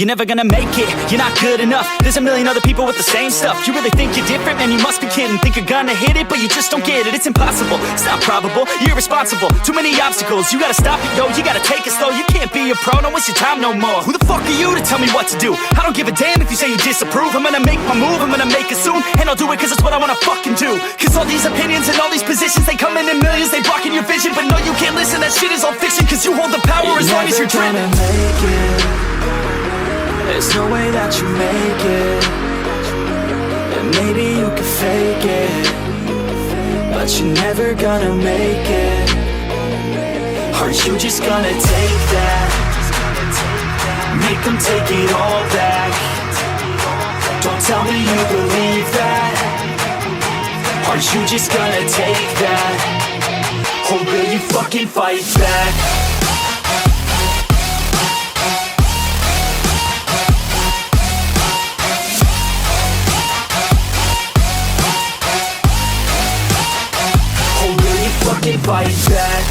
You're never gonna make it, you're not good enough. There's a million other people with the same stuff. You really think you're different? Man, you must be kidding. Think you're gonna hit it, but you just don't get it. It's impossible, it's not probable, you're irresponsible. Too many obstacles, you gotta stop it, yo. You gotta take it slow, you can't be a pro. Don't waste your time no more. Who the fuck are you to tell me what to do? I don't give a damn if you say you disapprove. I'm gonna make my move, I'm gonna make it soon. And I'll do it cause it's what I wanna fucking do. Cause all these opinions and all these positions, they come in millions, they blocking your vision. But no, you can't listen, that shit is all fiction. Cause you hold the power as long as you're driven. There's no way that you make it. And maybe you could fake it, but you're never gonna make it. Are you just gonna take that? Make them take it all back. Don't tell me you believe that. Are you just gonna take that? Or will you fucking fight back? Fight back.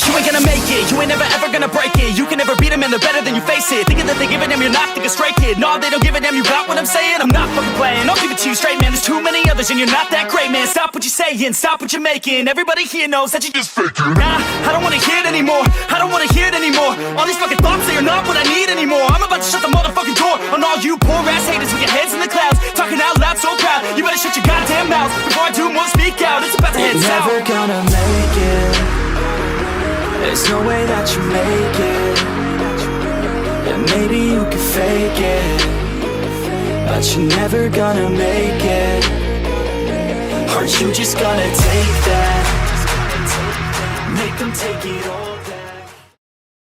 You ain't gonna make it, you ain't never ever gonna break it. You can never beat them and they're better than you face it. Thinking that they give a damn, you're not thinking straight, kid. No, they don't give a damn, you got what I'm saying? I'm not fucking playing, I'll give it to you straight, man. There's too many others and you're not that great, man. Stop what you're saying, stop what you're making. Everybody here knows that you just faking. Nah, I don't wanna hear it anymore, I don't wanna hear it anymore. All these fucking thoughts, they are not what I need anymore. I'm about to shut the motherfucking door on all you poor ass haters with your heads in the clouds, talking out loud so proud. You better shut your goddamn mouth before I do more speak out. It's about to head south. You're never gonna make it. There's no way that you make it. And maybe you could fake it, but you're never gonna make it. Are you just gonna take that?